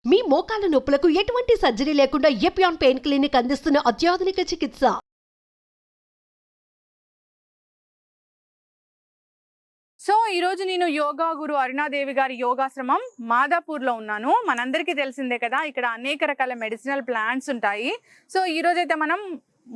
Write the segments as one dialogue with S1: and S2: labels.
S1: మీ మోకాల నొప్పులకు ఎటువంటి సర్జరీ లేకుండా ఎపియాన్ పెయిన్ క్లినిక్ అందిస్తున్న అత్యాధునిక చికిత్స.
S2: సో ఈరోజు నేను యోగా గురు అరుణాదేవి గారి యోగాశ్రమం మాదాపూర్లో ఉన్నాను. మనందరికీ తెలిసిందే కదా, ఇక్కడ అనేక రకాల మెడిసినల్ ప్లాంట్స్ ఉంటాయి. సో ఈరోజైతే మనం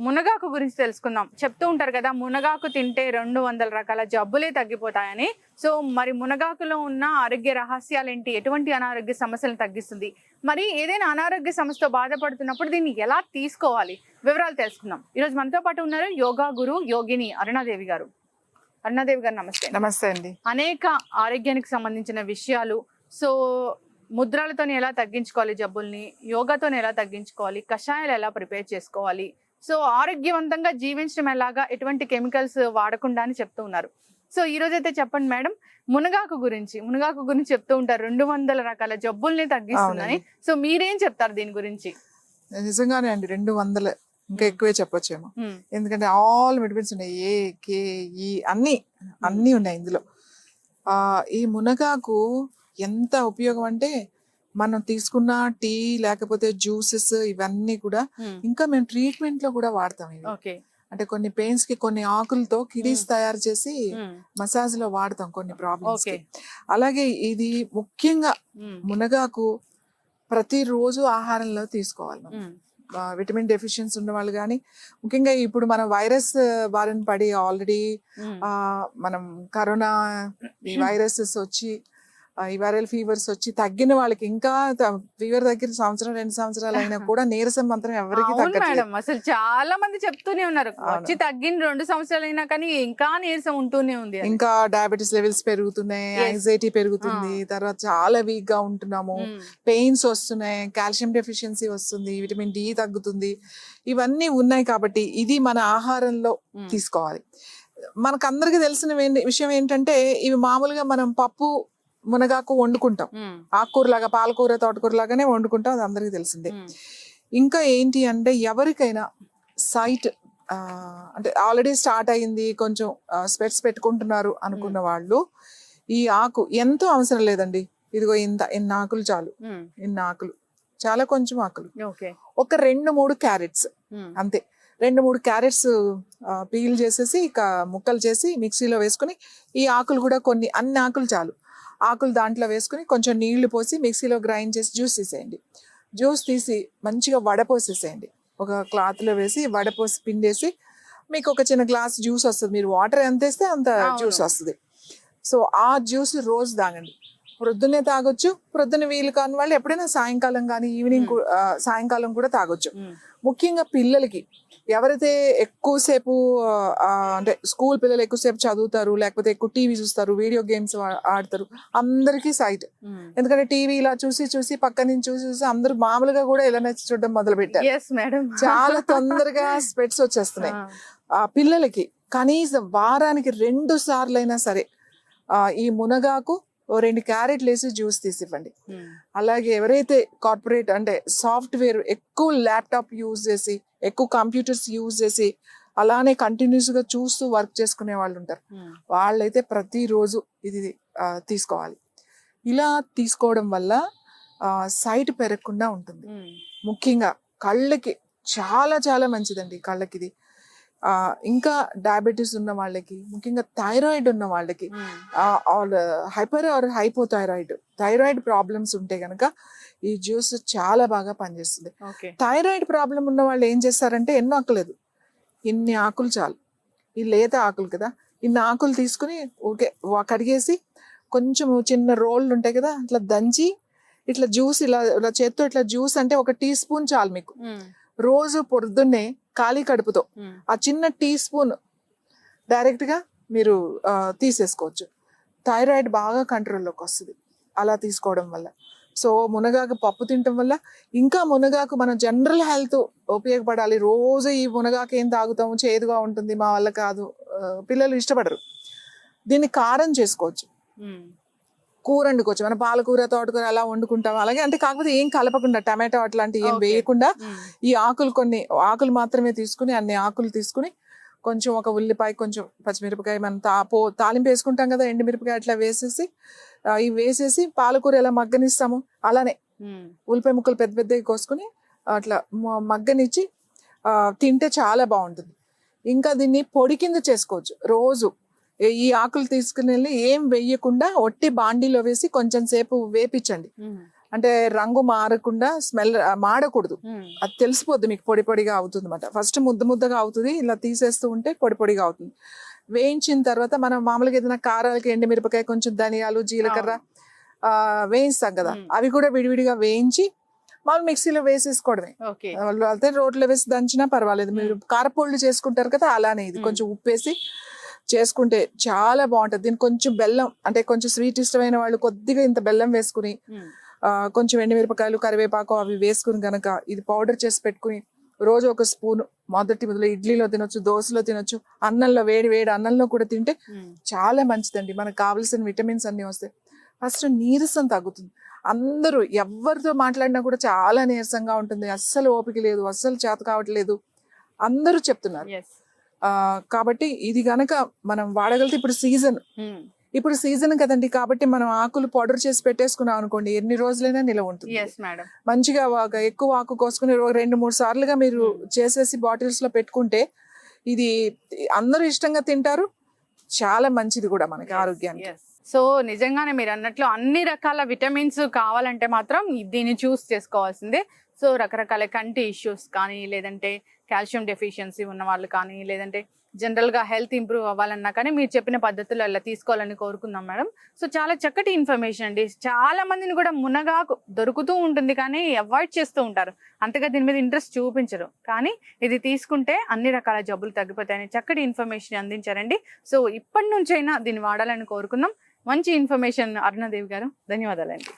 S2: మునగాకు గురించి తెలుసుకుందాం. చెప్తూ ఉంటారు కదా, మునగాకు తింటే 200 రకాల జబ్బులే తగ్గిపోతాయని. సో మరి మునగాకులో ఉన్న ఆరోగ్య రహస్యాలు ఏంటి, ఎటువంటి అనారోగ్య సమస్యలను తగ్గిస్తుంది, మరి ఏదైనా అనారోగ్య సమస్యతో బాధపడుతున్నప్పుడు దీన్ని ఎలా తీసుకోవాలి, వివరాలు తెలుసుకుందాం. ఈరోజు మనతో పాటు ఉన్నారు యోగా గురు యోగిని అరుణాదేవి గారు. అరుణాదేవి గారు నమస్తే.
S3: నమస్తే అండి.
S2: అనేక ఆరోగ్యానికి సంబంధించిన విషయాలు, సో ముద్రలతో ఎలా తగ్గించుకోవాలి జబ్బుల్ని, యోగాతో ఎలా తగ్గించుకోవాలి, కషాయాలు ఎలా ప్రిపేర్ చేసుకోవాలి, సో ఆరోగ్యవంతంగా జీవించడం ఎలాగా, ఎటువంటి కెమికల్స్ వాడకుండా అని చెప్తూ ఉన్నారు. సో ఈ రోజైతే చెప్పండి మేడం, మునగాకు గురించి చెప్తూ ఉంటారు 200 రకాల జబ్బుల్ని తగ్గిస్తుందని. సో మీరేం చెప్తారు దీని గురించి?
S3: నిజంగానే అండి, 200 ఇంకా ఎక్కువే చెప్పొచ్చేమో. ఎందుకంటే ఆల్ మెడిసిన్స్ ఉన్నాయి, ఏ కే ఈ అన్ని ఉన్నాయి ఇందులో. ఈ మునగాకు ఎంత ఉపయోగం అంటే, మనం తీసుకున్న టీ లేకపోతే జ్యూసెస్ ఇవన్నీ కూడా ఇంకా మేము ట్రీట్మెంట్ లో కూడా వాడతాం ఇవి. అంటే కొన్ని పెయిన్స్ కి కొన్ని ఆకులతో కిడీస్ తయారు చేసి మసాజ్ లో వాడతాం కొన్ని ప్రాబ్లమ్స్ కి. అలాగే ఇది ముఖ్యంగా మునగాకు ప్రతిరోజు ఆహారంలో తీసుకోవాలి. విటమిన్ డెఫిషియన్సీ ఉన్న వాళ్ళు కానీ, ముఖ్యంగా ఇప్పుడు మనం వైరస్ బారిన పడి ఆల్రెడీ మనం కరోనా ఈ వైరసెస్ వచ్చి ఈ వైరల్ ఫీవర్స్ వచ్చి తగ్గిన వాళ్ళకి, ఇంకా ఫీవర్ తగ్గిన 1-2 సంవత్సరాలు అయినా కూడా నీరసం మాత్రం ఎవరికి తగ్గట్లేదు.
S2: అసలు చాలా మంది చెప్తూనే ఉన్నారు, వచ్చి తగ్గిన 2 సంవత్సరాలు అయినా కానీ ఇంకా నీరసం ఉంటూనే ఉంది.
S3: ఇంకా డయాబెటీస్ లెవెల్స్ పెరుగుతున్నాయి, యాంగ్జైటీ పెరుగుతుంది, తర్వాత చాలా వీక్ గా ఉంటున్నాము, పెయిన్స్ వస్తున్నాయి, కాల్షియం డెఫిషియన్సీ వస్తుంది, విటమిన్ డి తగ్గుతుంది, ఇవన్నీ ఉన్నాయి. కాబట్టి ఇది మన ఆహారంలో తీసుకోవాలి. మనకు అందరికి తెలిసిన విషయం ఏంటంటే, ఇవి మామూలుగా మనం పప్పు మునగాకు వండుకుంటాం, ఆకుకూరలాగా, పాలకూర తోటకూర లాగానే వండుకుంటాం, అది అందరికి తెలిసిందే. ఇంకా ఏంటి అంటే, ఎవరికైనా సైట్ అంటే ఆల్రెడీ స్టార్ట్ అయింది, కొంచెం స్పెట్స్ పెట్టుకుంటున్నారు అనుకున్న వాళ్ళు ఈ ఆకు ఎంతో అవసరం లేదండి. ఇదిగో ఇన్ని ఆకులు చాలు, ఇన్ని ఆకులు చాలా, కొంచెం ఆకులు, ఒక 2-3 క్యారెట్స్ అంతే. 2-3 క్యారెట్స్ పీల్ చేసేసి ఇక ముక్కలు చేసి మిక్సీలో వేసుకుని, ఈ ఆకులు కూడా అన్ని ఆకులు చాలు, ఆకులు దాంట్లో వేసుకుని కొంచెం నీళ్లు పోసి మిక్సీలో గ్రైండ్ చేసి జ్యూస్ తీసేయండి. జ్యూస్ తీసి మంచిగా వడపోసేసేయండి, ఒక క్లాత్లో వేసి వడపోసి పిండేసి, మీకు ఒక చిన్న గ్లాస్ జ్యూస్ వస్తుంది. మీరు వాటర్ ఎంత వేస్తే అంత జ్యూస్ వస్తుంది. సో ఆ జ్యూస్ రోజు తాగండి. ప్రొద్దున్నే తాగొచ్చు, ప్రొద్దున వీలు కాని వాళ్ళు ఎప్పుడైనా సాయంకాలం కానీ ఈవినింగ్ సాయంకాలం కూడా తాగొచ్చు. ముఖ్యంగా పిల్లలకి, ఎవరైతే ఎక్కువసేపు అంటే స్కూల్ పిల్లలు ఎక్కువసేపు చదువుతారు, లేకపోతే ఎక్కువ టీవీ చూస్తారు, వీడియో గేమ్స్ ఆడతారు, అందరికీ సైట్. ఎందుకంటే టీవీ ఇలా చూసి పక్క నుంచి చూసి అందరూ మామూలుగా కూడా ఇలా చూడడం మొదలు పెట్టారు. చాలా తొందరగా స్పెట్స్ వచ్చేస్తున్నాయి. పిల్లలకి కనీసం వారానికి 2 సార్లైనా సరే ఈ మునగాకు 2 క్యారెట్లు వేసి జ్యూస్ తీసివ్వండి. అలాగే ఎవరైతే కార్పొరేట్ అంటే సాఫ్ట్వేర్ ఎక్కువ ల్యాప్టాప్ యూజ్ చేసి, ఎక్కువ కంప్యూటర్స్ యూజ్ చేసి అలానే కంటిన్యూస్ గా చూస్తూ వర్క్ చేసుకునే వాళ్ళు ఉంటారు, వాళ్ళైతే ప్రతిరోజు ఇది తీసుకోవాలి. ఇలా తీసుకోవడం వల్ల సైట్ పెరగకుండా ఉంటుంది. ముఖ్యంగా కళ్ళకి చాలా చాలా మంచిదండి, కళ్ళకి ఇది. ఇంకా డయాబెటీస్ ఉన్న వాళ్ళకి, ముఖ్యంగా థైరాయిడ్ ఉన్న వాళ్ళకి, హైపర్ ఆర్ థైరాయిడ్ ప్రాబ్లమ్స్ ఉంటే గనక ఈ జ్యూస్ చాలా బాగా పనిచేస్తుంది. థైరాయిడ్ ప్రాబ్లం ఉన్న వాళ్ళు ఏం చేస్తారంటే, ఎన్నో ఆకులేదు, ఇన్ని ఆకులు చాలు, ఈ లేత ఆకులు కదా, ఇన్ని ఆకులు తీసుకుని ఓకే కడిగేసి కొంచెం చిన్న రోళ్ళు ఉంటాయి కదా, అట్లా దంచి ఇట్లా జ్యూస్ ఇలా చేత్తో ఇట్లా జ్యూస్ అంటే 1 టీ స్పూన్ చాలు మీకు. రోజు పొద్దున్నే ఖాళీ కడుపుతో ఆ చిన్న టీ స్పూన్ డైరెక్ట్ గా మీరు తీసేసుకోవచ్చు. థైరాయిడ్ బాగా కంట్రోల్లోకి వస్తుంది అలా తీసుకోవడం వల్ల. సో మునగాకు పప్పు తినటం వల్ల, ఇంకా మునగాకు మన జనరల్ హెల్త్ ఉపయోగపడాలి. రోజు ఈ మునగాకు ఏం తాగుతాము, చేదుగా ఉంటుంది, మా వల్ల కాదు, పిల్లలు ఇష్టపడరు. దీన్ని కారం చేసుకోవచ్చు, కూర వండుకోవచ్చు. మన పాలకూర తోటకూర అలా వండుకుంటాం అలాగే, అంటే కాకపోతే ఏం కలపకుండా, టమాటో అట్లాంటివి ఏం వేయకుండా ఈ కొన్ని ఆకులు మాత్రమే తీసుకుని, అన్ని ఆకులు తీసుకుని కొంచెం ఒక ఉల్లిపాయ, కొంచెం పచ్చిమిరపకాయ, మనం తాలింపు వేసుకుంటాం కదా, ఎండుమిరపకాయ అట్లా వేసేసి ఇవి వేసేసి పాలకూర ఎలా మగ్గనిస్తాము అలానే ఉల్లిపాయ ముక్కలు పెద్ద పెద్దవి కోసుకొని అట్లా మగ్గనిచ్చి తింటే చాలా బాగుంటుంది. ఇంకా దీన్ని పొడి కింద చేసుకోవచ్చు. రోజు ఈ ఆకులు తీసుకుని వెళ్ళి ఏం వేయకుండా ఒట్టి బాండీలో వేసి కొంచెం సేపు వేపించండి. అంటే రంగు మారకుండా స్మెల్ మాడకూడదు, అది తెలిసిపోద్ది మీకు, పొడి పొడిగా అవుతుంది అన్నమాట. ఫస్ట్ ముద్దగా అవుతుంది, ఇలా తీసేస్తూ ఉంటే పొడి పొడిగా అవుతుంది. వేయించిన తర్వాత మనం మామూలుగా ఏదైనా కారాలకి ఎండుమిరపకాయ, కొంచెం ధనియాలు, జీలకర్ర వేయిస్తాం కదా, అవి కూడా విడివిడిగా వేయించి మామూలు మిక్సీలో వేసేసుకోవడమే. అయితే రోట్లో వేసి దంచినా పర్వాలేదు. మీరు కారపొళ్ళు చేసుకుంటారు కదా, అలానే ఇది కొంచెం ఉప్పేసి చేసుకుంటే చాలా బాగుంటది. దీనికి కొంచెం బెల్లం, అంటే కొంచెం స్వీట్ ఇష్టమైన వాళ్ళు కొద్దిగా ఇంత బెల్లం వేసుకుని కొంచెం ఎండుమిరపకాయలు, కరివేపాకు అవి వేసుకుని గనక ఇది పౌడర్ చేసి పెట్టుకుని రోజు ఒక స్పూన్ మొదలు ఇడ్లీలో తినొచ్చు, దోశలో తినొచ్చు, అన్నంలో వేడి వేడి అన్నంలో కూడా తింటే చాలా మంచిదండి. మనకు కావాల్సిన విటమిన్స్ అన్ని వస్తాయి. ఫస్ట్ నీరసం తగ్గుతుంది. అందరూ ఎవరితో మాట్లాడినా కూడా చాలా నీరసంగా ఉంటుంది, అస్సలు ఓపిక లేదు, అస్సలు చేత కావట్లేదు అందరూ చెప్తున్నారు. కాబట్టి ఇది గనక మనం వాడగలిగితే, ఇప్పుడు సీజన్ కదండి, కాబట్టి మనం ఆకులు పౌడర్ చేసి పెట్టేసుకున్నాం అనుకోండి, ఎన్ని రోజులైనా నిలవ ఉంటుంది. మంచిగా ఎక్కువ ఆకు కోసుకుని 2-3 సార్లుగా మీరు చేసేసి బాటిల్స్ లో పెట్టుకుంటే ఇది అందరూ ఇష్టంగా తింటారు. చాలా మంచిది కూడా మనకి ఆరోగ్యానికి.
S2: సో నిజంగానే మీరు అన్నట్లు అన్ని రకాల విటమిన్స్ కావాలంటే మాత్రం దీన్ని చూస్ చేసుకోవాల్సిందే. సో రకరకాల కంటి ఇష్యూస్ కానీ, లేదంటే కాల్షియం డెఫిషియన్సీ ఉన్న వాళ్ళు కానీ, లేదంటే జనరల్గా హెల్త్ ఇంప్రూవ్ అవ్వాలన్నా కానీ మీరు చెప్పిన పద్ధతులు అలా తీసుకోవాలని కోరుకుందాం మేడం. సో చాలా చక్కటి ఇన్ఫర్మేషన్ అండి. చాలా మందిని కూడా మునగాకు దొరుకుతూ ఉంటుంది కానీ అవాయిడ్ చేస్తూ ఉంటారు, అంతగా దీని మీద ఇంట్రెస్ట్ చూపించరు. కానీ ఇది తీసుకుంటే అన్ని రకాల జబ్బులు తగ్గిపోతాయని చక్కటి ఇన్ఫర్మేషన్ అందించారండి. సో ఇప్పటి నుంచైనా దీన్ని వాడాలని కోరుకుందాం. మంచి ఇన్ఫర్మేషన్ అరుణాదేవి గారు, ధన్యవాదాలండి.